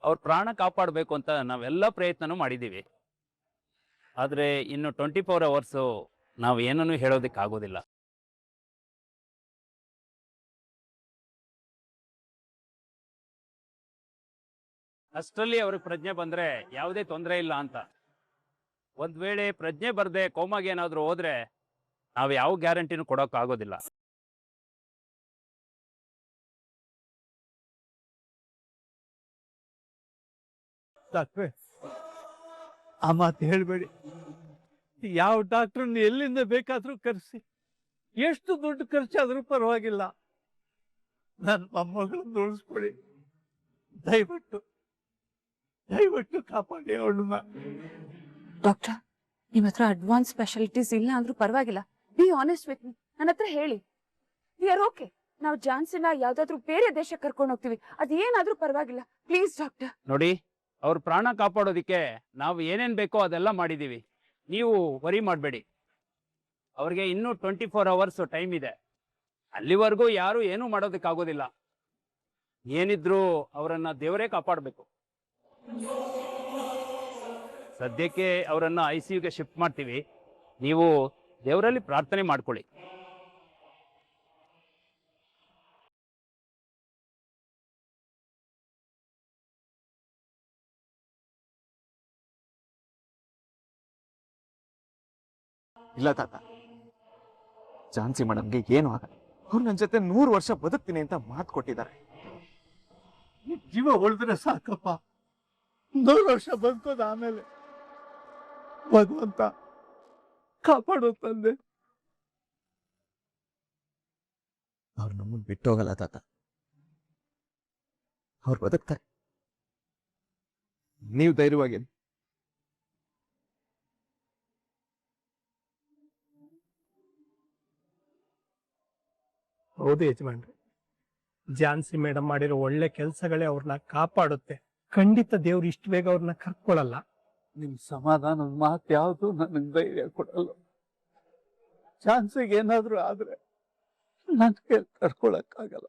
ಅವ್ರ ಪ್ರಾಣ ಕಾಪಾಡಬೇಕು ಅಂತ ನಾವೆಲ್ಲ ಪ್ರಯತ್ನನೂ ಮಾಡಿದ್ದೀವಿ. ಆದರೆ ಇನ್ನು 24 ಅವರ್ಸು ನಾವು ಏನನ್ನೂ ಹೇಳೋದಕ್ಕಾಗೋದಿಲ್ಲ. ಅಷ್ಟರಲ್ಲಿ ಅವ್ರಿಗೆ ಪ್ರಜ್ಞೆ ಬಂದರೆ ಯಾವುದೇ ತೊಂದರೆ ಇಲ್ಲ ಅಂತ. ಒಂದು ವೇಳೆ ಪ್ರಜ್ಞೆ ಬರದೆ ಕೋಮಾಗೆ ಏನಾದರೂ ಹೋದರೆ ನಾವು ಯಾವ ಗ್ಯಾರಂಟಿನೂ ಕೊಡೋಕ್ಕಾಗೋದಿಲ್ಲ. ಡಾಕ್ಟ್ರೆ, ಆ ಮಾತು ಹೇಳ್ಬೇಡಿ. ಯಾವ ಡಾಕ್ಟ್ರನ್ನ ಎಲ್ಲಿಂದ ಬೇಕಾದ್ರೂ ಕರೆಸಿ, ಎಷ್ಟು ದುಡ್ಡು ಖರ್ಚಾದ್ರೂ ಪರವಾಗಿಲ್ಲ, ನನ್ನ ಮೊಮ್ಮಗಳನ್ನ ಉಳಿಸ್ಕೊಡಿ. ದಯವಿಟ್ಟು ದಯವಿಟ್ಟು ಕಾಪಾಡಿ ಅವಳನ್ನ. ಡಾಕ್ಟರ್, ನಿಮ್ಮ ಹತ್ರ ಅಡ್ವಾನ್ಸ್ ಸ್ಪೆಷಾಲಿಟೀಸ್ ಇಲ್ಲ ಅಂದ್ರೂ ಪರವಾಗಿಲ್ಲ. Be honest with me. ನನ್ನ ಹತ್ರ ಹೇಳಿ. We are okay. ನಾವು ಜಾನ್ಸಿನ ಯಾವ್ದಾದ್ರು ಬೇರೆ ದೇಶಕ್ಕೆ ಕರ್ಕೊಂಡು ಹೋಗ್ತೀವಿ. ಅದೇನಾದ್ರೂ ಪರವಾಗಿಲ್ಲ. Please doctor. ನೋಡಿ, ಅವ್ರ ಪ್ರಾಣ ಕಾಪಾಡೋದಕ್ಕೆ ನಾವು ಏನೇನು ಬೇಕೋ ಅದೆಲ್ಲ ಮಾಡಿದ್ದೀವಿ. ನೀವು ವರಿ ಮಾಡಬೇಡಿ. ಅವ್ರಿಗೆ ಇನ್ನೂ 24 ಅವರ್ಸ್ ಟೈಮ್ ಇದೆ. ಅಲ್ಲಿವರೆಗೂ ಯಾರು ಏನೂ ಮಾಡೋದಕ್ಕಾಗೋದಿಲ್ಲ. ಏನಿದ್ರೂ ಅವರನ್ನು ದೇವರೇ ಕಾಪಾಡಬೇಕು. ಸದ್ಯಕ್ಕೆ ಅವರನ್ನು ICUಗೆ ಶಿಫ್ಟ್ ಮಾಡ್ತೀವಿ. ನೀವು ದೇವರಲ್ಲಿ ಪ್ರಾರ್ಥನೆ ಮಾಡ್ಕೊಳ್ಳಿ. ಇಲ್ಲ ತಾತ, ಝಾನ್ಸಿ ಮೇಡಮ್ಗೆ ಏನು ಆಗಲ್ಲ. ಅವ್ರು ನನ್ನ ಜೊತೆ 100 ವರ್ಷ ಬದುಕ್ತೀನಿ ಅಂತ ಮಾತು ಕೊಟ್ಟಿದ್ದಾರೆ. ಜೀವ ಉಳಿದ್ರೆ ಸಾಕಪ್ಪ. 100 ವರ್ಷ ಬದುಕೋದು ಆಮೇಲೆ. ಭಗವಂತ ಕಾಪಾಡೋ ತಂದೆ. ಅವ್ರು ನಮ್ಮನ್ನು ಬಿಟ್ಟೋಗಲ್ಲ ತಾತ, ಅವ್ರು ಬದುಕ್ತಾರೆ. ನೀವು ಧೈರ್ಯವಾಗಿ. ಹೌದು ಯಜಮಾನ್ರಿ, ಝಾನ್ಸಿ ಮೇಡಮ್ ಮಾಡಿರೋ ಒಳ್ಳೆ ಕೆಲಸಗಳೇ ಅವ್ರನ್ನ ಕಾಪಾಡುತ್ತೆ. ಖಂಡಿತ ದೇವ್ರು ಇಷ್ಟು ಬೇಗ ಅವ್ರನ್ನ ಕರ್ಕೊಳ್ಳಲ್ಲ. ನಿಮ್ ಸಮಾಧಾನದ ಮಾತು ಯಾವುದು ನನಗೆ ಧೈರ್ಯ ಕೊಡಲ್ಲ. ಚಾನ್ಸಿಗೆ ಏನಾದ್ರೂ ಆದ್ರೆ ನನಗೆ ತಡ್ಕೊಳಕ್ಕಾಗಲ್ಲ.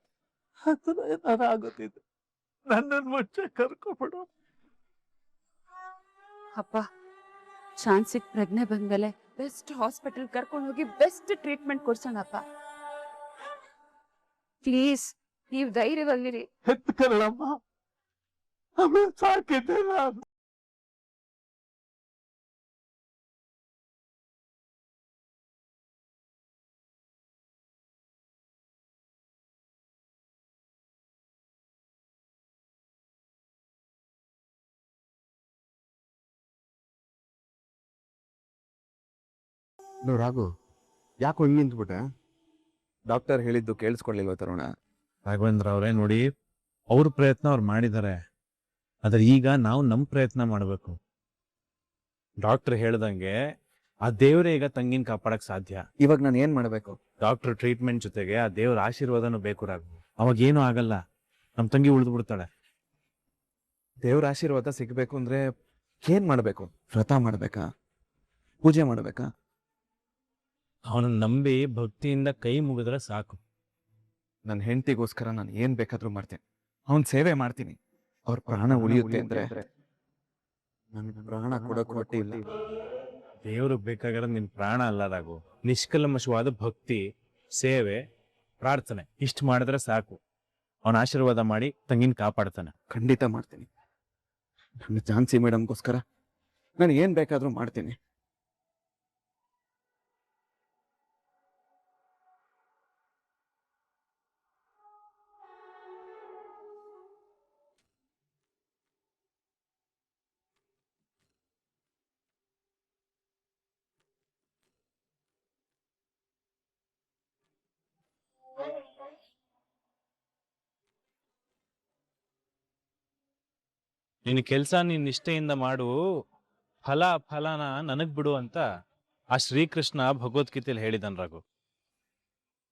ಹತ್ರ ಏನಾದ್ರು ಆಗೋದಿದೆ, ನನ್ನನ್ನು ಮುಂಚೆ ಕರ್ಕೊಬಿಡು. ಅಪ್ಪ, ಚಾನ್ಸಿಗೆ ಪ್ರಜ್ಞೆ ಬಂದ್ಮೇಲೆ ಬೆಸ್ಟ್ ಹಾಸ್ಪಿಟಲ್ ಕರ್ಕೊಂಡು ಹೋಗಿ ಬೆಸ್ಟ್ ಟ್ರೀಟ್ಮೆಂಟ್ ಕೊಡ್ಸೋಣಪ್ಪ. ಪ್ಲೀಸ್, ನೀವು ಧೈರ್ಯವಾಗಿರಿ. ಹೆತ್ ಕರಳಮ್ಮ, ಆಮೇಲೆ ಸಾಕಿದ್ದೆ ನಾನು. ರಾಘು, ಯಾಕೋ ಹಿಂಗೆ ನಿಂತ್ಬಿಟ್ಟೆ? ಡಾಕ್ಟರ್ ಹೇಳಿದ್ದು ಕೇಳಿಸ್ಕೊಳ್ಳಿಲ್ವ ತರುಣ? ರಾಘವೇಂದ್ರ ಅವರೇ, ನೋಡಿ, ಅವ್ರ ಪ್ರಯತ್ನ ಅವ್ರು ಮಾಡಿದ್ದಾರೆ. ಆದ್ರೆ ಈಗ ನಾವು ನಮ್ಮ ಪ್ರಯತ್ನ ಮಾಡಬೇಕು. ಡಾಕ್ಟರ್ ಹೇಳ್ದಂಗೆ ಆ ದೇವರೇ ಈಗ ತಂಗಿನ ಕಾಪಾಡಕ್ ಸಾಧ್ಯ. ಇವಾಗ ನಾನು ಏನ್ ಮಾಡ್ಬೇಕು? ಡಾಕ್ಟರ್ ಟ್ರೀಟ್ಮೆಂಟ್ ಜೊತೆಗೆ ಆ ದೇವ್ರ ಆಶೀರ್ವಾದನೂ ಬೇಕು ರಾಘು. ಅವಾಗ ಏನೂ ಆಗಲ್ಲ, ನಮ್ ತಂಗಿ ಉಳಿದು ಬಿಡ್ತಾಳೆ. ದೇವ್ರ ಆಶೀರ್ವಾದ ಸಿಗ್ಬೇಕು ಅಂದ್ರೆ ಏನ್ ಮಾಡ್ಬೇಕು? ವ್ರತ ಮಾಡ್ಬೇಕಾ? ಪೂಜೆ ಮಾಡ್ಬೇಕಾ? ಅವನನ್ನ ನಂಬಿ ಭಕ್ತಿಯಿಂದ ಕೈ ಮುಗಿದ್ರೆ ಸಾಕು. ನನ್ನ ಹೆಂಡತಿಗೋಸ್ಕರ ನಾನು ಏನ್ ಬೇಕಾದ್ರೂ ಮಾಡ್ತೇನೆ. ಅವನ್ ಸೇವೆ ಮಾಡ್ತೀನಿ. ಅವ್ರ ಪ್ರಾಣ ಉಳಿಯುತ್ತೆ ಅಂದ್ರೆ ನನ್ ಪ್ರಾಣ ಕೊಡೋಕ್ ಹೊಟ್ಟಿಲ್ಲ. ದೇವ್ರಿಗೆ ಬೇಕಾಗಿರೋದು ನಿನ್ ಪ್ರಾಣ ಅಲ್ಲ ರಾಘು. ನಿಷ್ಕಲ್ಮಶವಾದ ಭಕ್ತಿ, ಸೇವೆ, ಪ್ರಾರ್ಥನೆ ಇಷ್ಟು ಮಾಡಿದ್ರೆ ಸಾಕು. ಅವನ ಆಶೀರ್ವಾದ ಮಾಡಿ ತಂಗಿನ ಕಾಪಾಡ್ತಾನೆ. ಖಂಡಿತ ಮಾಡ್ತೀನಿ. ನನ್ನ ಝಾನ್ಸಿ ಮೇಡಮ್ಗೋಸ್ಕರ ನಾನು ಏನ್ ಬೇಕಾದ್ರೂ ಮಾಡ್ತೀನಿ. ನಿನ್ನ ಕೆಲಸ ನೀನ್ ನಿಷ್ಠೆಯಿಂದ ಮಾಡು, ಫಲನ ನನಗ್ ಬಿಡು ಅಂತ ಆ ಶ್ರೀಕೃಷ್ಣ ಭಗವದ್ಗೀತೆಯಲ್ಲಿ ಹೇಳಿದನ್ ರಾಘು.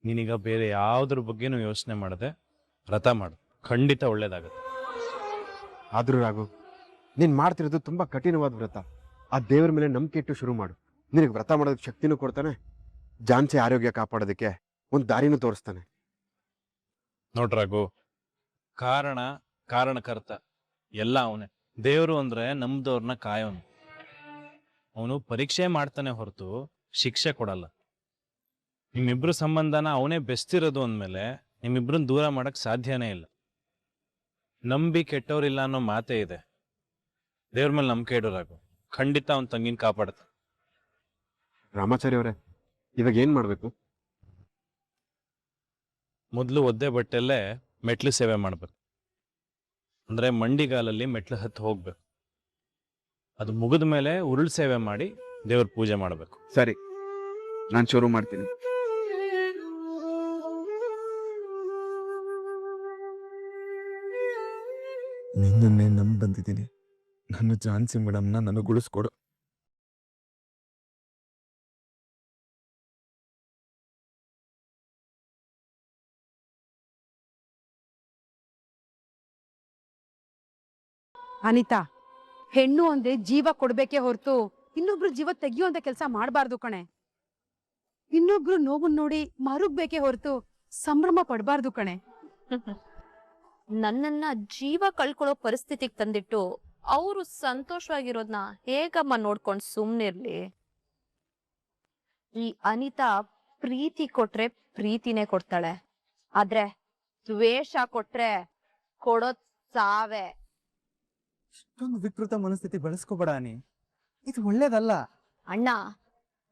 ನೀನೀಗ ಬೇರೆ ಯಾವ್ದ್ರ ಬಗ್ಗೆನೂ ಯೋಚನೆ ಮಾಡದೆ ವ್ರತ ಮಾಡು, ಖಂಡಿತ ಒಳ್ಳೇದಾಗತ್ತೆ. ಆದ್ರೂ ರಾಘು, ನೀನ್ ಮಾಡ್ತಿರೋದು ತುಂಬಾ ಕಠಿಣವಾದ ವ್ರತ. ಆ ದೇವರ ಮೇಲೆ ನಂಬಿಕೆ ಇಟ್ಟು ಶುರು ಮಾಡು. ನಿನಗೆ ವ್ರತ ಮಾಡೋದಕ್ಕೆ ಶಕ್ತಿನೂ ಕೊಡ್ತಾನೆ, ಝಾನ್ಸಿ ಆರೋಗ್ಯ ಕಾಪಾಡೋದಕ್ಕೆ ಒಂದು ದಾರಿನೂ ತೋರಿಸ್ತಾನೆ. ನೋಡ್ರಾಗು, ಕಾರಣಕರ್ತ ಎಲ್ಲ ಅವನೇ. ದೇವ್ರು ಅಂದ್ರೆ ನಮ್ದವ್ರನ್ನ ಕಾಯೋನು. ಅವನು ಪರೀಕ್ಷೆ ಮಾಡ್ತಾನೆ ಹೊರತು ಶಿಕ್ಷೆ ಕೊಡಲ್ಲ. ನಿಮ್ಮಿಬ್ರು ಸಂಬಂಧನ ಅವನೇ ಬೆಸ್ತಿರೋದು ಅಂದ್ಮೇಲೆ ನಿಮ್ಮಿಬ್ರನ್ನ ದೂರ ಮಾಡಕ್ ಸಾಧ್ಯನೇ ಇಲ್ಲ. ನಂಬಿ ಕೆಟ್ಟವ್ರಿಲ್ಲ ಅನ್ನೋ ಮಾತೇ ಇದೆ. ದೇವ್ರ ಮೇಲೆ ನಂಬಿಕೆ ಇಡೋರಾಗು, ಖಂಡಿತ ಅವನ್ ತಂಗಿನ ಕಾಪಾಡುತ್ತೆ. ರಾಮಾಚಾರಿ ಅವರೇ, ಇವಾಗ ಏನ್ ಮಾಡ್ಬೇಕು? ಮೊದಲು ಒದ್ದೆ ಬಟ್ಟೆಲ್ಲೇ ಮೆಟ್ಲು ಸೇವೆ ಮಾಡ್ಬೇಕು. ಅಂದ್ರೆ ಮಂಡಿಗಾಲಲ್ಲಿ ಮೆಟ್ಲು ಹತ್ತು ಹೋಗ್ಬೇಕು. ಅದು ಮುಗಿದ ಮೇಲೆ ಉರುಳು ಸೇವೆ ಮಾಡಿ ದೇವ್ರ ಪೂಜೆ ಮಾಡ್ಬೇಕು. ಸರಿ, ನಾನು ಶುರು ಮಾಡ್ತೀನಿ. ನಿನ್ನನ್ನೇ ನಂಬಿ ಬಂದಿದ್ದೀನಿ. ನನ್ನ ಝಾನ್ಸಿ ಮೇಡಮ್ನ ನನಗೆ ಉಳಿಸ್ಕೊಡು. ಅನಿತಾ, ಹೆಣ್ಣು ಒಂದೇ ಜೀವ ಕೊಡ್ಬೇಕೇ ಹೊರತು ಇನ್ನೊಬ್ರು ಜೀವ ತೆಗಿಯುವಂತ ಕೆಲಸ ಮಾಡಬಾರ್ದು ಕಣೆ. ಇನ್ನೊಬ್ರು ನೋವು ನೋಡಿ ಮರುಗ್ಬೇಕೇ ಹೊರತು ಸಂಭ್ರಮ ಪಡಬಾರ್ದು ಕಣೆ. ನನ್ನನ್ನ ಜೀವ ಕಳ್ಕೊಳ್ಳೋ ಪರಿಸ್ಥಿತಿಗೆ ತಂದಿಟ್ಟು ಅವರು ಸಂತೋಷವಾಗಿರೋದ್ನ ಹೇಗಮ್ಮ ನೋಡ್ಕೊಂಡ್ ಸುಮ್ನಿರ್ಲಿ. ಈ ಅನಿತಾ ಪ್ರೀತಿ ಕೊಟ್ರೆ ಪ್ರೀತಿನೇ ಕೊಡ್ತಾಳೆ, ಆದ್ರೆ ದ್ವೇಷ ಕೊಟ್ರೆ ಕೊಡೋದ್ ಸಾವೇ. ಇಷ್ಟೊಂದು ವಿಕೃತ ಮನಸ್ಥಿತಿ ಬೆಳೆಸ್ಕೋಬೇಡ ಅನಿ, ಇದು ಒಳ್ಳೇದಲ್ಲ. ಅಣ್ಣ,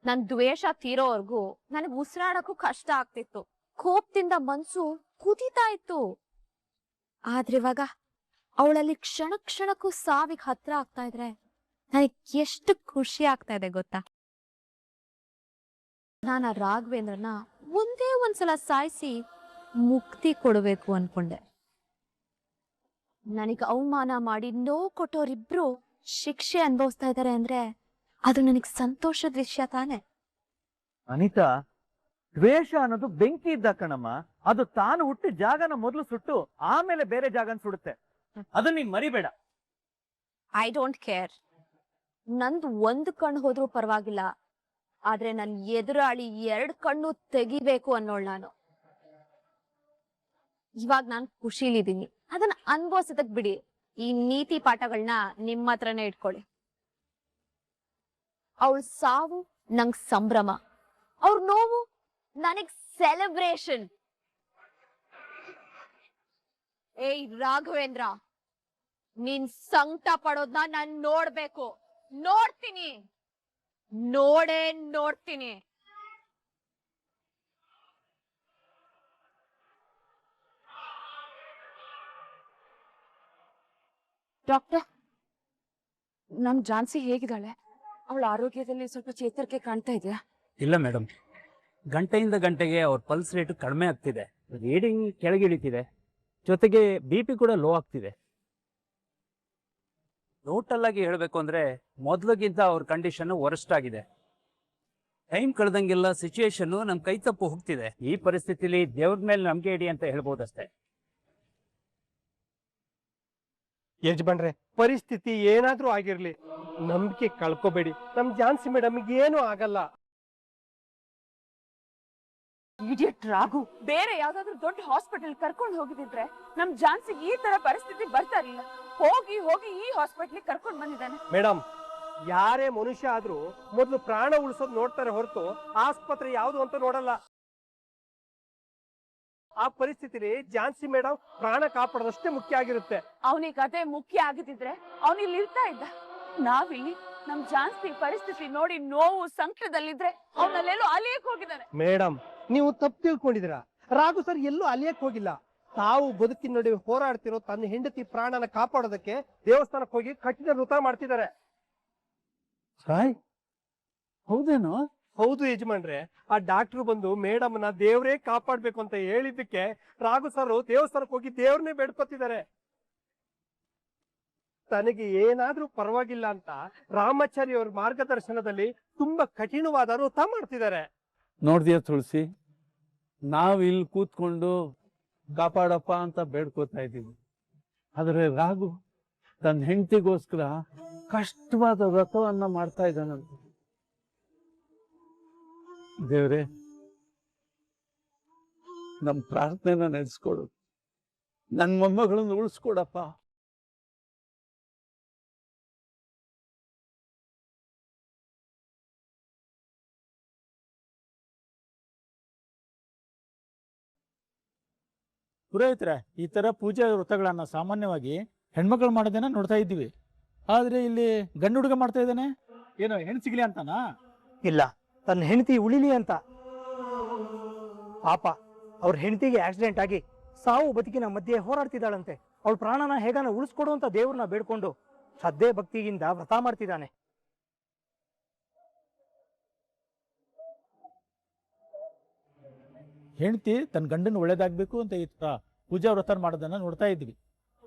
ನನ್ ದ್ವೇಷ ತೀರೋವರ್ಗೂ ನನಗ್ ಉಸಿರಾಡಕ್ಕೂ ಕಷ್ಟ ಆಗ್ತಿತ್ತು. ಕೋಪದಿಂದ ಮನ್ಸು ಕುದೀತಾ ಇತ್ತು. ಆದ್ರೆ ಇವಾಗ ಅವಳಲ್ಲಿ ಕ್ಷಣ ಕ್ಷಣಕ್ಕೂ ಸಾವಿಗೆ ಹತ್ರ ಆಗ್ತಾ ಇದ್ರೆ ನನಗ್ ಎಷ್ಟು ಖುಷಿ ಆಗ್ತಾ ಇದೆ ಗೊತ್ತಾ. ನಾನು ರಾಘವೇಂದ್ರನ ಒಂದೇ ಒಂದ್ಸಲ ಸಾಯಿಸಿ ಮುಕ್ತಿ ಕೊಡಬೇಕು ಅನ್ಕೊಂಡೆ. ನನಗೆ ಅವಮಾನ ಮಾಡಿ ನೋವು ಕೊಟ್ಟೋರಿಬ್ರು ಶಿಕ್ಷೆ ಅನುಭವಿಸ್ತಾ ಇದ್ದಾರೆ ಅಂದ್ರೆ ಅದು ನನಗ್ ಸಂತೋಷದ ವಿಷಯ ತಾನೆ. ಅನಿತಾ, ದ್ವೇಷ ಅನ್ನೋದು ಬೆಂಕಿ ಇದ್ದ ಕಣಮ್ಮ. ಅದು ತಾನು ಹುಟ್ಟಿ ಜಾಗನ ಮೊದಲು ಸುಟ್ಟು ಆಮೇಲೆ ಬೇರೆ ಜಾಗನ ಸುಡುತ್ತೆ. ಅದನ್ನ ನೀನ್ ಮರಿಬೇಡ. I don't care. ನಂದು ಒಂದು ಕಣ್ಣು ಹೋದ್ರೂ ಪರವಾಗಿಲ್ಲ, ಆದ್ರೆ ನನ್ ಎದುರಾಳಿ 2 ಕಣ್ಣು ತೆಗಿಬೇಕು ಅನ್ನೋಳ್ ನಾನು. ಇವಾಗ ನಾನ್ ಖುಷಿಲಿದ್ದೀನಿ, ಅದನ್ನ ಅನ್ಭವಿಸದಕ್ ಬಿಡಿ. ಈ ನೀತಿ ಪಾಠಗಳನ್ನ ನಿಮ್ಮ ಹತ್ರನೇ ಇಟ್ಕೊಳ್ಳಿ. ಅವಳ ಸಾವು ನಂಗ್ ಸಂಭ್ರಮ, ಅವ್ರ ನೋವು ನನಗ್ ಸೆಲೆಬ್ರೇಷನ್. ಏಯ್ ರಾಘವೇಂದ್ರ, ನೀನ್ ಸಂಕಟ ಪಡೋದ್ನ ನಾನ್ ನೋಡ್ಬೇಕು, ನೋಡ್ತೀನಿ, ನೋಡೇ ನೋಡ್ತೀನಿ. ಡಾಕ್ಟರ್, ನಮ್ ಝಾನ್ಸಿ ಹೇಗಿದ್ದಾಳೆ? ಅವಳ ಆರೋಗ್ಯದಲ್ಲಿ ಸ್ವಲ್ಪ ಚೇತರಿಕೆ ಕಾಣ್ತಾ ಇದೆಯಾ? ಇಲ್ಲ ಮೇಡಮ್, ಗಂಟೆಯಿಂದ ಗಂಟೆಗೆ ಅವ್ರ ಪಲ್ಸ್ ರೇಟ್ ಕಡಿಮೆ ಆಗ್ತಿದೆ, ರೀಡಿಂಗ್ ಕೆಳಗಿಳಿತಿದೆ, ಜೊತೆಗೆ BP ಕೂಡ ಲೋ ಆಗ್ತಿದೆ. ಟೋಟಲ್ ಆಗಿ ಹೇಳಬೇಕು ಅಂದ್ರೆ ಮೊದಲಿಗಿಂತ ಅವ್ರ ಕಂಡೀಷನ್ ವರ್ಸ್ಟ್ ಆಗಿದೆ. ಟೈಮ್ ಕಳೆದಂಗೆಲ್ಲ ಸಿಚುಯೇಷನ್ ನಮ್ ಕೈ ತಪ್ಪು ಹೋಗ್ತಿದೆ. ಈ ಪರಿಸ್ಥಿತಿಲಿ ದೇವ್ರ ಮೇಲೆ ನಂಬಿಕೆ ಇಡಿ ಅಂತ ಹೇಳ್ಬೋದಷ್ಟೇ. ಯಜಮಾನ್ರೆ, ಪರಿಸ್ಥಿತಿ ಏನಾದ್ರೂ ಆಗಿರ್ಲಿ, ನಂಬಿಕೆ ಕಳ್ಕೊಬೇಡಿ. ನಮ್ ಝಾನ್ಸಿ ಮೇಡಮ್ ಏನು ಆಗಲ್ಲ. ಇಡಿಯಟ್ ರಾಘು, ಬೇರೆ ಯಾವ್ದಾದ್ರು ದೊಡ್ಡ ಹಾಸ್ಪಿಟಲ್ ಕರ್ಕೊಂಡು ಹೋಗಿದ್ರೆ ನಮ್ ಝಾನ್ಸಿಗೆ ಈ ತರ ಪರಿಸ್ಥಿತಿ ಬರ್ತಾ ಇರಲಿಲ್ಲ. ಹೋಗಿ ಹೋಗಿ ಈ ಹಾಸ್ಪಿಟಲ್ ಕರ್ಕೊಂಡು ಬಂದಿದ್ದಾನೆ. ಮೇಡಮ್, ಯಾರೇ ಮನುಷ್ಯ ಆದ್ರೂ ಮೊದ್ಲು ಪ್ರಾಣ ಉಳಿಸೋದ್ ನೋಡ್ತಾರೆ ಹೊರತು ಆಸ್ಪತ್ರೆ ಯಾವ್ದು ಅಂತ ನೋಡಲ್ಲ. ಆ ಪರಿಸ್ಥಿತಿಲಿ ಝಾನ್ಸಿ ಮೇಡಮ್ ಪ್ರಾಣ ಕಾಪಾಡೋದಷ್ಟೇ ಮುಖ್ಯ ಆಗಿರುತ್ತೆ. ಅವನಿಗೆ ಅದೇ ಮುಖ್ಯ ಆಗಿದ್ರೆ ಅವನಿಲ್ಲಿ ಇರ್ತಾ ಇದ್ದ. ನಾವಿಲ್ಲಿ ನಮ್ ಝಾನ್ಸಿ ಪರಿಸ್ಥಿತಿ ನೋಡಿ ನೋವು ಸಂಕಟದಲ್ಲಿದ್ರೆ ಅವನಲ್ಲೆಲ್ಲೋ ಅಲಿಯಕ್ ಹೋಗಿದ್ದಾನೆ. ಮೇಡಮ್, ನೀವು ತಪ್ಪು ತಿಳ್ಕೊಂಡಿದ್ದೀರಾ. ರಾಘು ಸರ್ ಎಲ್ಲೂ ಅಲಿಯಕ್ ಹೋಗಿಲ್ಲ. ತಾವು ಬದುಕಿನ ನಡುವೆ ಹೋರಾಡ್ತಿರೋ ತನ್ನ ಹೆಂಡತಿ ಪ್ರಾಣನ ಕಾಪಾಡೋದಕ್ಕೆ ದೇವಸ್ಥಾನಕ್ಕೆ ಹೋಗಿ ಕಠಿಣ ವೃತ ಮಾಡ್ತಿದ್ದಾರೆ. ಹೌದೇನೋ? ಹೌದು ಯಜಮಾನ್ರೆ. ಆ ಡಾಕ್ಟರ್ ಬಂದು ಮೇಡಮ್ನ ದೇವ್ರೇ ಕಾಪಾಡ್ಬೇಕು ಅಂತ ಹೇಳಿದ್ದಕ್ಕೆ ರಾಘು ಸರ್ ದೇವಸ್ಥಾನಕ್ಕೆ ಹೋಗಿ ದೇವ್ರನ್ನೇ ಬೇಡ್ಕೊತಿದ್ದಾರೆ. ತನಗೆ ಏನಾದ್ರೂ ಪರವಾಗಿಲ್ಲ ಅಂತ ರಾಮಾಚಾರಿ ಅವ್ರ ಮಾರ್ಗದರ್ಶನದಲ್ಲಿ ತುಂಬಾ ಕಠಿಣವಾದ ವೃತ ಮಾಡ್ತಿದ್ದಾರೆ. ನೋಡ್ದಿಯ ತುಳಸಿ, ನಾವ್ ಇಲ್ಲಿ ಕೂತ್ಕೊಂಡು ಕಾಪಾಡಪ್ಪ ಅಂತ ಬೇಡ್ಕೋತಾ ಇದ್ದೀವಿ. ಆದ್ರೆ ರಾಘು ತನ್ನ ಹೆಂಡತಿಗೋಸ್ಕರ ಕಷ್ಟವಾದ ವ್ರತವನ್ನ ಮಾಡ್ತಾ ಇದ್ದಾನಂತ. ದೇವ್ರೆ, ನಮ್ ಪ್ರಾರ್ಥನೆನ ನಡೆಸ್ಕೊಡು. ನನ್ ಮೊಮ್ಮಗಳನ್ನು ಉಳಿಸ್ಕೊಡಪ್ಪ. ಪುರೋಹಿತರೆ, ಈ ತರ ಪೂಜೆ ವ್ರತಗಳನ್ನ ಸಾಮಾನ್ಯವಾಗಿ ಹೆಣ್ಮಕ್ಳು ಮಾಡೋದನ್ನ ನೋಡ್ತಾ ಇದ್ದೀವಿ. ಆದ್ರೆ ಇಲ್ಲಿ ಗಂಡು ಹುಡುಗ ಮಾಡ್ತಾ ಇದ್ದಾನೆ. ಏನೋ ಹೆಣ್ ಸಿಗ್ಲಿ ಅಂತಾನಾ? ಇಲ್ಲ, ತನ್ನ ಹೆಂಡತಿ ಉಳಿಲಿ ಅಂತ. ಪಾಪ ಅವ್ರ ಹೆಂಡತಿಗೆ ಆಕ್ಸಿಡೆಂಟ್ ಆಗಿ ಸಾವು ಬದುಕಿನ ಮಧ್ಯೆ ಹೋರಾಡ್ತಿದ್ದಾಳಂತೆ. ಅವಳ ಪ್ರಾಣನ ಹೇಗಾನ ಉಳಿಸ್ಕೊಡು ಅಂತ ದೇವ್ರನ್ನ ಬೇಡ್ಕೊಂಡು ಶ್ರದ್ಧೆ ಭಕ್ತಿಯಿಂದ ವ್ರತ ಮಾಡ್ತಿದ್ದಾನೆ. ಹೆಂಡತಿ ತನ್ನ ಗಂಡನ ಒಳ್ಳೇದಾಗ್ಬೇಕು ಅಂತ ಈ ತರ ಪೂಜಾ ವ್ರತ ಮಾಡೋದನ್ನ ನೋಡ್ತಾ ಇದ್ವಿ.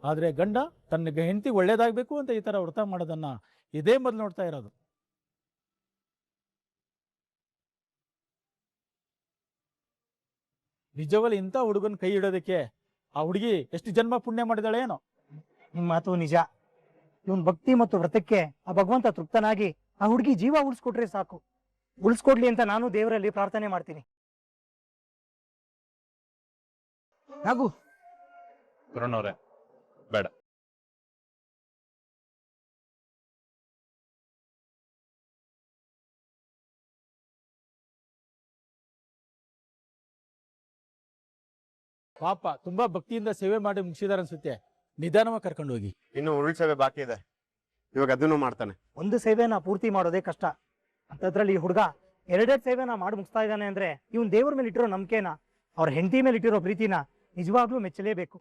ಆದ್ರೆ ಗಂಡ ತನ್ನ ಹೆಂಡತಿ ಒಳ್ಳೇದಾಗ್ಬೇಕು ಅಂತ ಈ ತರ ವ್ರತ ಮಾಡೋದನ್ನ ಇದೇ ಮೊದಲು ನೋಡ್ತಾ ಇರೋದು. ನಿಜವಲ್ಲಿ ಇಂಥ ಹುಡುಗನ ಕೈ ಇಡೋದಕ್ಕೆ ಆ ಹುಡುಗಿ ಎಷ್ಟು ಜನ್ಮ ಪುಣ್ಯ ಮಾಡಿದಾಳೆ ಏನೋ. ನಿಮ್ ಮಾತು ನಿಜ. ಇವನ್ ಭಕ್ತಿ ಮತ್ತು ವ್ರತಕ್ಕೆ ಆ ಭಗವಂತ ತೃಪ್ತನಾಗಿ ಆ ಹುಡುಗಿ ಜೀವ ಉಳಿಸ್ಕೊಟ್ರೆ ಸಾಕು. ಉಳಿಸ್ಕೊಡ್ಲಿ ಅಂತ ನಾನು ದೇವರಲ್ಲಿ ಪ್ರಾರ್ಥನೆ ಮಾಡ್ತೀನಿ. ರಾಘು, ಕರುಣವ್ರೆ, ಬೇಡ. ಪಾಪ ತುಂಬಾ ಭಕ್ತಿಯಿಂದ ಸೇವೆ ಮಾಡಿ ಮುಗಿಸಿದಾರೆ ಅನ್ಸುತ್ತೆ. ನಿಧಾನವಾಗಿ ಕರ್ಕೊಂಡು ಹೋಗಿ. ಇನ್ನು ಉರುಳ್ ಸೇವೆ ಬಾಕಿ ಇದೆ, ಇವಾಗ ಅದನ್ನು ಮಾಡ್ತಾನೆ. ಒಂದು ಸೇವೆನ ಪೂರ್ತಿ ಮಾಡೋದೇ ಕಷ್ಟ. ಅಂತದ್ರಲ್ಲಿ ಈ ಹುಡುಗ ಎರಡೆರಡು ಸೇವೆನ ಮಾಡಿ ಮುಗಿಸ್ತಾ ಇದ್ದಾನೆ ಅಂದ್ರೆ ಇವನ್ ದೇವ್ರ ಮೇಲೆ ಇಟ್ಟಿರೋ ನಂಬಿಕೆನ, ಅವ್ರ ಹೆಂಡತಿ ಮೇಲೆ ಇಟ್ಟಿರೋ ಪ್ರೀತಿನ ನಿಜವಾಗ್ಲೂ ಮೆಚ್ಚಲೇಬೇಕು.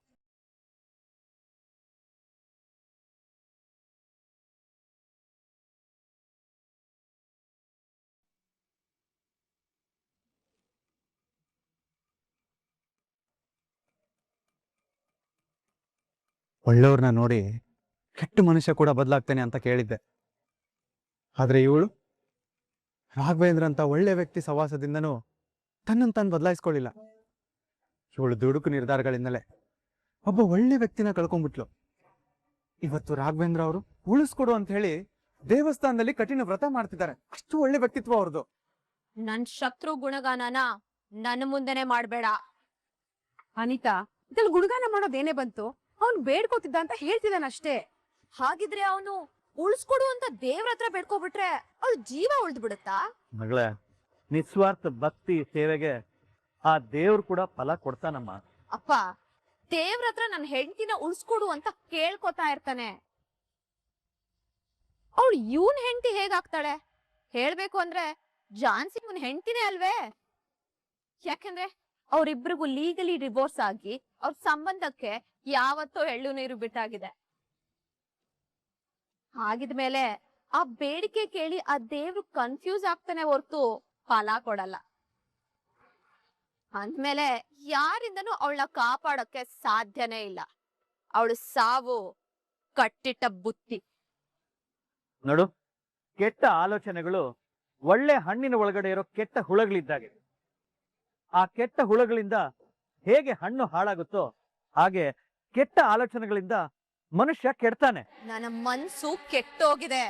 ಒಳ್ಳೆಯವ್ರನ್ನ ನೋಡಿ ಕೆಟ್ಟ ಮನುಷ್ಯ ಕೂಡ ಬದಲಾಗ್ತಾನೆ ಅಂತ ಕೇಳಿದ್ದೆ. ಆದ್ರೆ ಇವಳು ರಾಘವೇಂದ್ರ ಅಂತ ಒಳ್ಳೆ ವ್ಯಕ್ತಿ ಸವಾಸದಿಂದನೂ ತನ್ನನ್ನು ತಾನು ಬದಲಾಯಿಸ್ಕೊಳ್ಳಿಲ್ಲ. ಇವಳು ದುಡುಕು ನಿರ್ಧಾರಗಳಿಂದಲೇ ಒಬ್ಬ ಒಳ್ಳೆ ವ್ಯಕ್ತಿನ ಕಳ್ಕೊಂಡ್ಬಿಟ್ಲು. ಇವತ್ತು ರಾಘವೇಂದ್ರ ಅವರು ಉಳಿಸ್ಕೊಡು ಅಂತ ಹೇಳಿ ದೇವಸ್ಥಾನದಲ್ಲಿ ಕಠಿಣ ವ್ರತ ಮಾಡ್ತಿದ್ದಾರೆ. ಅಷ್ಟು ಒಳ್ಳೆ ವ್ಯಕ್ತಿತ್ವ ಅವ್ರದ್ದು. ನನ್ ಶತ್ರು ಗುಣಗಾನನ ನನ್ನ ಮುಂದೆನೆ ಮಾಡ್ಬೇಡ. ಅನಿತಾ, ಇದ್ರಲ್ಲಿ ಗುಣಗಾನ ಮಾಡೋದೇನೇ ಬಂತು? ಅವ್ನು ಬೇಡ್ಕೋತಿದ್ದ ಅಂತ ಹೇಳ್ತಿದ್ದಾನಷ್ಟೇ. ಹಾಗಿದ್ರೆ ಅವನು ಉಳಿಸ್ಕೊಡು ಅಂತ ದೇವ್ರ ಹತ್ರ ಬೇಡ್ಕೊಬಿಟ್ರೆ ಅವ್ಳ ಜೀವ ಉಳ್ದು ಬಿಡುತ್ತಾ? ಮಗಳೇ, ನಿಸ್ವಾರ್ಥ ಭಕ್ತಿ ಸೇವೆಗೆ ಆ ದೇವ್ರು ಕೂಡ ಫಲ ಕೊಡ್ತಾನಮ್ಮ. ಅಪ್ಪ, ದೇವ್ರ ಹತ್ರ ನನ್ ಹೆಂಡತಿನ ಉಳಿಸ್ಕೊಡು ಅಂತ ಕೇಳ್ಕೊತಾ ಇರ್ತಾನೆ. ಅವಳು ಇವನ್ ಹೆಂಡತಿ ಹೇಗಾಗ್ತಾಳೆ? ಹೇಳ್ಬೇಕು ಅಂದ್ರೆ ಜಾನ್ಸಿ ಇವನ್ ಹೆಂಡತಿನೇ ಅಲ್ವೇ? ಯಾಕಂದ್ರೆ ಅವ್ರಿಬ್ರಿಗೂ ಲೀಗಲಿ ಡಿವೋರ್ಸ್ ಆಗಿ ಅವ್ರ ಸಂಬಂಧಕ್ಕೆ ಯಾವತ್ತೋ ಎಳ್ಳು ನೀರು ಬಿಟ್ಟಾಗಿದೆ. ಹಾಗಿದ್ಮೇಲೆ ಆ ಬೇಡಿಕೆ ಕೇಳಿ ಆ ದೇವ್ರು ಕನ್ಫ್ಯೂಸ್ ಆಗ್ತಾನೆ ಹೊರ್ತು ಫಲ ಕೊಡಲ್ಲ. ಅಂದ್ಮೇಲೆ ಯಾರಿಂದನೂ ಅವಳನ್ನ ಕಾಪಾಡಕ್ಕೆ ಸಾಧ್ಯನೇ ಇಲ್ಲ. ಅವಳು ಸಾವು ಕಟ್ಟಿಟ್ಟ ಬುತ್ತಿ. ನೋಡು, ಕೆಟ್ಟ ಆಲೋಚನೆಗಳು ಒಳ್ಳೆ ಹಣ್ಣಿನ ಒಳಗಡೆ ಇರೋ ಕೆಟ್ಟ ಹುಳಗಳಿದ್ದಾಗೆ. ಆ ಕೆಟ್ಟ ಹುಳಗಳಿಂದ ಹೇಗೆ ಹಣ್ಣು ಹಾಳಾಗುತ್ತೋ ಹಾಗೆ ಕೆಟ್ಟ ಆಲೋಚನೆಗಳಿಂದ ಮನುಷ್ಯ ಕೆಡ್ತಾನೆ. ನನ್ನ ಮನ್ಸು ಕೆಟ್ಟೋಗಿದೆ.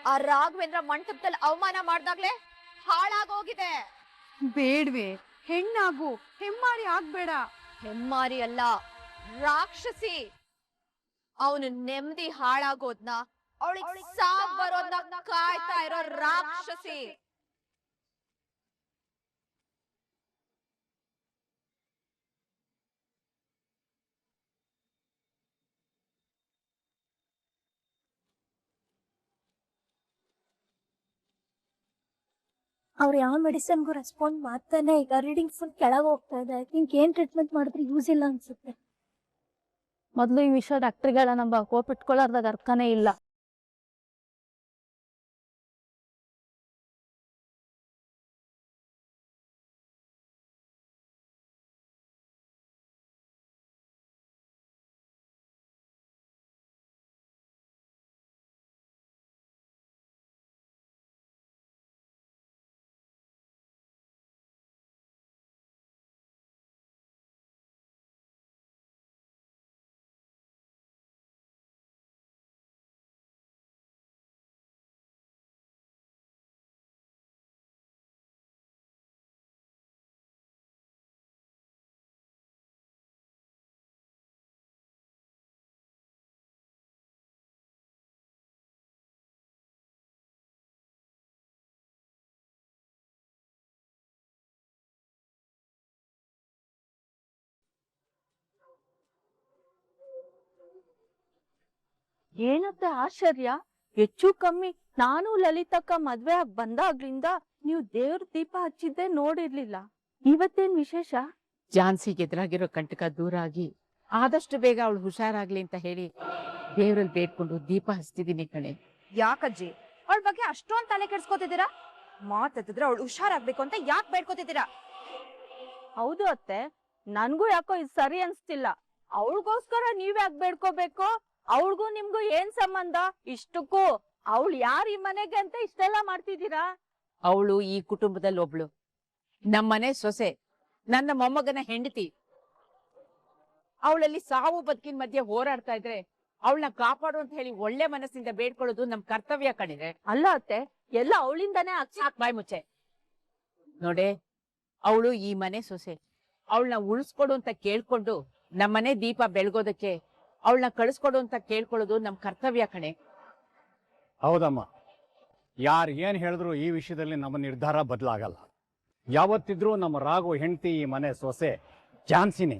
ಆ ರಾಘವೇಂದ್ರ ಮಂಟಪದಲ್ಲಿ ಅವಮಾನ ಮಾಡ್ದಾಗ್ಲೇ ಹಾಳಾಗೋಗಿದೆ. ಬೇಡ್ವೆ, ಹೆಣ್ಣಾಗು, ಹೆಮ್ಮಾರಿ ಆಗ್ಬೇಡ. ಹೆಮ್ಮಾರಿ ಅಲ್ಲ, ರಾಕ್ಷಸಿ. ಅವನು ನೆಮ್ಮದಿ ಹಾಳಾಗೋದ್ನ, ಅವಳಿಗೆ ಸಾವ್ ಬರೋದ್ನ ಕಾಯ್ತಾ ಇರೋ ರಾಕ್ಷಸಿ. ಅವ್ರು ಯಾವ ಮೆಡಿಸಿನ್ಗೂ ರೆಸ್ಪಾಂಡ್ ಮಾಡ್ತಾನೆ ಈಗ. ರೀಡಿಂಗ್ ಫುಲ್ ಕೆಳಗೆ ಹೋಗ್ತಾ ಇದೆ. ಐ ಥಿಂಕ್ ಏನ್ ಟ್ರೀಟ್ಮೆಂಟ್ ಮಾಡಿದ್ರೆ ಯೂಸ್ ಇಲ್ಲ ಅನ್ಸುತ್ತೆ. ಮೊದ್ಲು ಈ ವಿಷಯ ಡಾಕ್ಟರ್ಗಳ ನಮ್ಮ ಕೋಪಿಟ್ಕೊಳ್ಳಾರ್ದಾಗ ಅರ್ಥನೇ ಇಲ್ಲ. ಏನತ್ತೆ ಆಶ್ಚರ್ಯ? ಹೆಚ್ಚು ಕಮ್ಮಿ ನಾನು ಲಲಿತಕ್ಕ ಮದ್ವೆ ಆಗಿ ಬಂದಾಗ್ಲಿಂದ ನೀವು ದೇವ್ರ ದೀಪ ಹಚ್ಚಿದ್ದೆ ನೋಡಿರ್ಲಿಲ್ಲ. ಇವತ್ತೇನ್ ವಿಶೇಷ? ಝಾನ್ಸಿಗೆ ಎದುರಾಗಿರೋ ಕಂಟಕ ದೂರ ಆಗಿ ಆದಷ್ಟು ಬೇಗ ಅವಳು ಹುಷಾರಾಗ್ಲಿ ಅಂತ ಹೇಳಿ ದೇವ್ರಲ್ಲಿ ಬೇಡ್ಕೊಂಡು ದೀಪ ಹಚ್ತಿದ್ದೀನಿ ಕಣೆ. ಯಾಕಜ್ಜಿ ಅವಳ ಬಗ್ಗೆ ಅಷ್ಟೊಂದ್ ತಲೆ ಕೆಡ್ಸ್ಕೊತಿದ್ದೀರಾ? ಮಾತಾಡಿದ್ರೆ ಅವಳು ಹುಷಾರಾಗ್ಬೇಕು ಅಂತ ಯಾಕೆ ಬೇಡ್ಕೊತಿದ್ದೀರಾ? ಹೌದು ಅತ್ತೆ, ನನ್ಗೂ ಯಾಕೋ ಇದು ಸರಿ ಅನ್ಸ್ತಿಲ್ಲ. ಅವಳಿಗೋಸ್ಕರ ನೀವ್ ಯಾಕೆ ಬೇಡ್ಕೋಬೇಕು? ಅವಳಿಗೂ ನಿಮ್ಗೂ ಏನ್ ಸಂಬಂಧ? ಇಷ್ಟಕ್ಕೂ ಅವಳು ಯಾರು ಈ ಮನೆಗೆ ಅಂತ ಇಷ್ಟೆಲ್ಲ ಮಾಡ್ತಿದ್ದೀರಾ? ಅವಳು ಈ ಕುಟುಂಬದಲ್ಲಿ ಒಬ್ಳು, ನಮ್ಮನೆ ಸೊಸೆ, ನನ್ನ ಮೊಮ್ಮಗನ ಹೆಂಡತಿ. ಅವಳಲ್ಲಿ ಸಾವು ಬದುಕಿನ ಮಧ್ಯೆ ಹೋರಾಡ್ತಾ ಇದ್ರೆ ಅವಳನ್ನ ಕಾಪಾಡು ಅಂತ ಹೇಳಿ ಒಳ್ಳೆ ಮನಸ್ಸಿಂದ ಬೇಡ್ಕೊಳ್ಳೋದು ನಮ್ ಕರ್ತವ್ಯ ಕಣಿದೆ. ಅಲ್ಲ ಅತ್ತೆ, ಎಲ್ಲ ಅವಳಿಂದಾನೇ ಸಾಕ್ ಬಾಯ್ ಮುಚ್ಚೆ. ನೋಡೆ, ಅವಳು ಈ ಮನೆ ಸೊಸೆ, ಅವಳನ್ನ ಉಳಿಸ್ಕೊಡು ಅಂತ ಕೇಳ್ಕೊಂಡು ನಮ್ಮನೆ ದೀಪ ಬೆಳಗೋದಕ್ಕೆ ಅವಳನ್ನ ಕಳಿಸ್ಕೊಡು ಅಂತ ಕೇಳ್ಕೊಳ್ಳೋದು ನಮ್ ಕರ್ತವ್ಯ ಕಣೆ. ಹೌದಮ್ಮ, ಯಾರು ಏನ್ ಹೇಳಿದ್ರು ಈ ವಿಷಯದಲ್ಲಿ ನಮ್ಮ ನಿರ್ಧಾರ ಬದಲಾಗಲ್ಲ. ಯಾವತ್ತಿದ್ರೂ ನಮ್ಮ ರಾಘು ಹೆಂಡತಿ ಈ ಮನೆ ಸೊಸೆ ಝಾನ್ಸಿನೇ.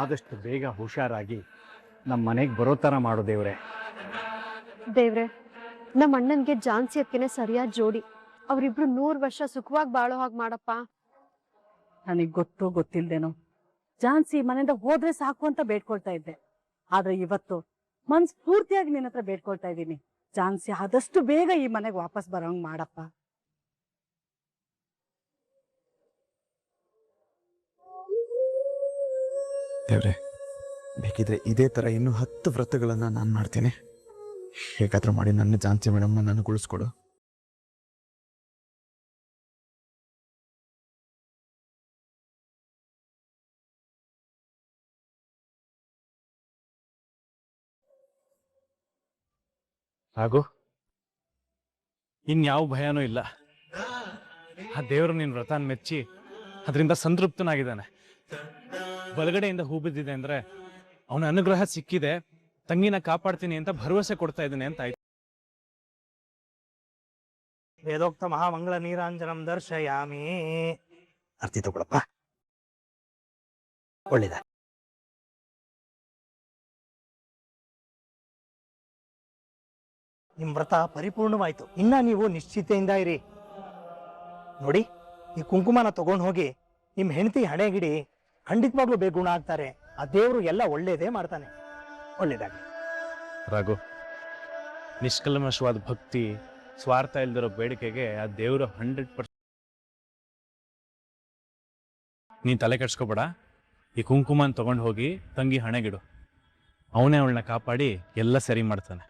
ಆದಷ್ಟು ಬೇಗ ಹುಷಾರಾಗಿ ನಮ್ಮ ಮನೆಗೆ ಬರೋ ಥರ ಮಾಡು ದೇವ್ರೆ. ದೇವ್ರೆ, ನಮ್ಮ ಅಣ್ಣನ್ಗೆ ಝಾನ್ಸಿ ಅಕ್ಕನೆ ಸರಿಯಾದ ಜೋಡಿ. ಅವ್ರಿಬ್ರು 100 ವರ್ಷ ಸುಖವಾಗಿ ಬಾಳೋ ಹಾಗೆ ಮಾಡಪ್ಪ. ನನಗ್ ಗೊತ್ತಿಲ್ದೇನೋ ಝಾನ್ಸಿ ಮನೆಯಿಂದ ಹೋದ್ರೆ ಸಾಕು ಅಂತ ಬೇಡ್ಕೊಳ್ತಾ ಇದ್ದೆ. ಆದ್ರೆ ಇವತ್ತು ಮನ್ಸ್ ಪೂರ್ತಿಯಾಗಿ ನಿನ್ನ ಹತ್ರ ಬೇಡ್ಕೊಳ್ತಾ ಇದ್ದೀನಿ, ಝಾನ್ಸಿ ಆದಷ್ಟು ಬೇಗ ಈ ಮನೆಗೆ ವಾಪಸ್ ಬರೋಂಗ್ ಮಾಡಪ್ಪ. ದೇವ್ರೆ, ಬೇಕಿದ್ರೆ ಇದೇ ತರ ಇನ್ನೂ 10 ವ್ರತಗಳನ್ನ ನಾನು ಮಾಡ್ತೀನಿ. ಹೇಗಾದ್ರೂ ಮಾಡಿ ನನ್ನ ಝಾನ್ಸಿ ಮೇಡಮ್ನ ನನಗೆ ಉಳಿಸ್ಕೊಡು. ಹಾಗೂ ಇನ್ಯಾವ ಭಯನೂ ಇಲ್ಲ. ಆ ದೇವರು ನಿನ್ನ ವ್ರತಾನ್ ಮೆಚ್ಚಿ ಅದರಿಂದ ಸಂತೃಪ್ತನಾಗಿದ್ದಾನೆ. ಬಲಗಡೆಯಿಂದ ಹೂ ಬಿದ್ದಿದೆ ಅಂದ್ರೆ ಅವನ ಅನುಗ್ರಹ ಸಿಕ್ಕಿದೆ, ತಂಗಿನ ಕಾಪಾಡ್ತೀನಿ ಅಂತ ಭರವಸೆ ಕೊಡ್ತಾ ಇದ್ದಾನೆ ಅಂತ ಆಯ್ತು. ವೇದೋಕ್ತ ಮಹಾಮಂಗಳ ನೀರಾಂಜನಂ ದರ್ಶಯಾಮಿ. ಅರ್ತಿ ತಗೊಳಪ್ಪ, ಒಳ್ಳೇದ. ನಿಮ್ ವ್ರತ ಪರಿಪೂರ್ಣವಾಯ್ತು. ಇನ್ನ ನೀವು ನಿಶ್ಚಿತೆಯಿಂದ ಇರಿ. ನೋಡಿ, ಈ ಕುಂಕುಮನ ತಗೊಂಡು ಹೋಗಿ ನಿಮ್ ಹೆಂಡತಿ ಹಣೆಗಿಡಿ, ಖಂಡಿತವಾಗ್ಲೂ ಬೇಗುಣ ಆಗ್ತಾರೆ. ಆ ದೇವ್ರು ಎಲ್ಲ ಒಳ್ಳೇದೇ ಮಾಡ್ತಾನೆ. ಒಳ್ಳೇದಾಗಿ. ರಾಘು, ನಿಷ್ಕಲ್ಮಶವಾದ ಭಕ್ತಿ, ಸ್ವಾರ್ಥ ಇಲ್ದಿರೋ ಬೇಡಿಕೆಗೆ ಆ ದೇವರು 100%. ನೀನ್ ತಲೆ ಕೆಡ್ಸ್ಕೊಬೇಡ. ಈ ಕುಂಕುಮನ್ ತಗೊಂಡು ಹೋಗಿ ತಂಗಿ ಹಣೆಗಿಡು, ಅವನೇ ಅವಳನ್ನ ಕಾಪಾಡಿ ಎಲ್ಲ ಸರಿ ಮಾಡ್ತಾನೆ.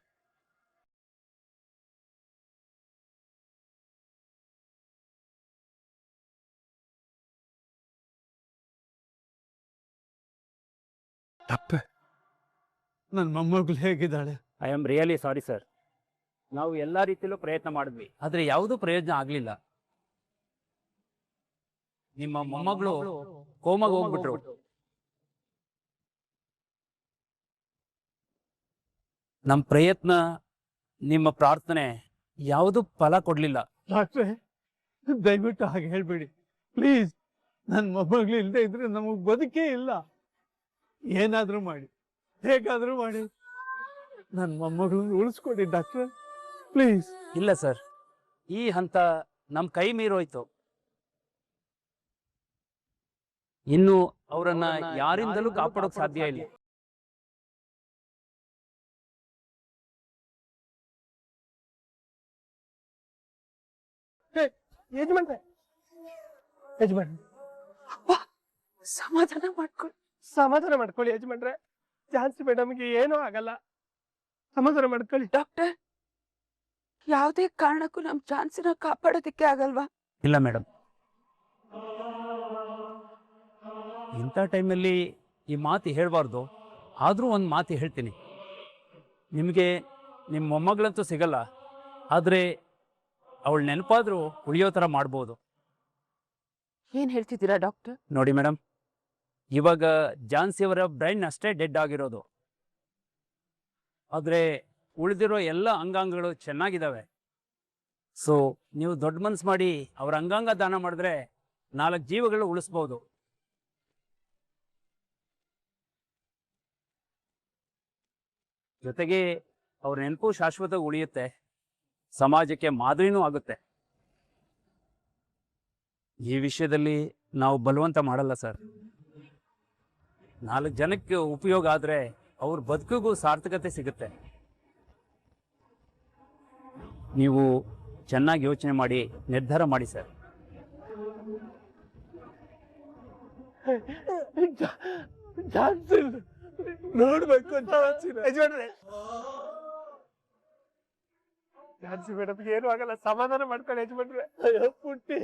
ಅಪ್ಪ, ನನ್ನ ಮೊಮ್ಮಗಳು ಹೇಗಿದ್ದಾಳೆ? I am really sorry sir. ನಾವು ಎಲ್ಲಾ ರೀತಿಯಲ್ಲೂ ಪ್ರಯತ್ನ ಮಾಡಿದ್ವಿ, ಆದ್ರೆ ಯಾವುದೂ ಪ್ರಯೋಜನ ಆಗ್ಲಿಲ್ಲ. ನಿಮ್ಮ ಮೊಮ್ಮಗಳು ಕೋಮಾಗ ಹೋಗ್ಬಿಟ್ರು. ನಮ್ಮ ಪ್ರಯತ್ನ, ನಿಮ್ಮ ಪ್ರಾರ್ಥನೆ ಯಾವುದು ಫಲ ಕೊಡ್ಲಿಲ್ಲ. ಡಾಕ್ಟ್ರೆ, ದಯವಿಟ್ಟು ಹಾಗೆ ಹೇಳ್ಬೇಡಿ ಪ್ಲೀಸ್. ನನ್ನ ಮೊಮ್ಮಗಳು ಇಲ್ಲದೆ ಇದ್ರೆ ನಮಗ್ ಬದುಕೇ ಇಲ್ಲ. ಏನಾದ್ರೂ ಮಾಡಿ, ಹೇಗಾದ್ರೂ ಮಾಡಿ ನನ್ನ ಮೊಮ್ಮಗಳನ್ನ ಉಳಿಸ್ಕೊಡಿ ಡಾಕ್ಟ್ರೆ, ಪ್ಲೀಸ್. ಇಲ್ಲ ಸರ್, ಈ ಹಂತ ನಮ್ಮ ಕೈ ಮೀರೋಯ್ತು. ಇನ್ನು ಅವರನ್ನ ಯಾರಿಂದಲೂ ಕಾಪಾಡೋಕ್ ಸಾಧ್ಯ ಇಲ್ಲ. ಯಜಮಾನ್ರೆ, ಸಮಾಧಾನ ಮಾಡ್ಕೊಳ್ಳಿ. ಸಮಾಧಾನ ಮಾಡ್ಕೊಳ್ಳಿ ಯಜಮಾನ್ರೆ. ಝಾನ್ಸಿ ಮೇಡಮ್ಗೆ ಏನೂ ಆಗಲ್ಲ, ಸಮಾಧಾನ ಮಾಡ್ಕೊಳ್ಳಿ. ಡಾಕ್ಟರ್, ಯಾವುದೇ ಕಾರಣಕ್ಕೂ ನಮ್ ಝಾನ್ಸಿನ ಕಾಪಾಡೋದಿಕ್ಕೆ ಆಗಲ್ವಾ? ಇಲ್ಲ ಮೇಡಮ್, ಇಂಥ ಟೈಮಲ್ಲಿ ಈ ಮಾತು ಹೇಳ್ಬಾರ್ದು. ಆದರೂ ಒಂದು ಮಾತು ಹೇಳ್ತೀನಿ. ನಿಮಗೆ ನಿಮ್ಮ ಮೊಮ್ಮಗಳಂತೂ ಸಿಗಲ್ಲ, ಆದರೆ ಅವಳು ನೆನಪಾದರೂ ಉಳಿಯೋ ಥರ ಮಾಡ್ಬೋದು. ಏನ್ ಹೇಳ್ತಿದ್ದೀರಾ ಡಾಕ್ಟರ್? ನೋಡಿ ಮೇಡಮ್, ಇವಾಗ ಝಾನ್ಸಿ ಅವರ ಬ್ರೈನ್ ಅಷ್ಟೇ ಡೆಡ್ ಆಗಿರೋದು, ಆದರೆ ಉಳಿದಿರೋ ಎಲ್ಲ ಅಂಗಾಂಗಗಳು ಚೆನ್ನಾಗಿದ್ದಾವೆ. ಸೊ ನೀವು ದೊಡ್ಡ ಮನಸ್ಸು ಮಾಡಿ ಅವರ ಅಂಗಾಂಗ ದಾನ ಮಾಡಿದ್ರೆ 4 ಜೀವಗಳು ಉಳಿಸ್ಬೋದು. ಜೊತೆಗೆ ಅವ್ರ ನೆನಪು ಶಾಶ್ವತ ಉಳಿಯುತ್ತೆ, ಸಮಾಜಕ್ಕೆ ಮಾದರಿನೂ ಆಗುತ್ತೆ. ಈ ವಿಷಯದಲ್ಲಿ ನಾವು ಬಲವಂತ ಮಾಡಲ್ಲ ಸರ್. 4 ಜನಕ್ಕೆ ಉಪಯೋಗ ಆದ್ರೆ ಅವ್ರ ಬದುಕಿಗೂ ಸಾರ್ಥಕತೆ ಸಿಗುತ್ತೆ. ನೀವು ಚೆನ್ನಾಗಿ ಯೋಚನೆ ಮಾಡಿ ನಿರ್ಧಾರ ಮಾಡಿ ಸರ್. ನೋಡ್ಬೇಕು ಯಜಮಾನ್ರೆ. ಜಾನ್ಸಿ ಮೇಡಮ್ ಏನು ಆಗಲ್ಲ, ಸಮಾಧಾನ ಮಾಡ್ಕೊಳ್ಳಿ ಯಜಮಾನ್ರೆ. ಅಯ್ಯೋ ಪುಟ್ಟಿ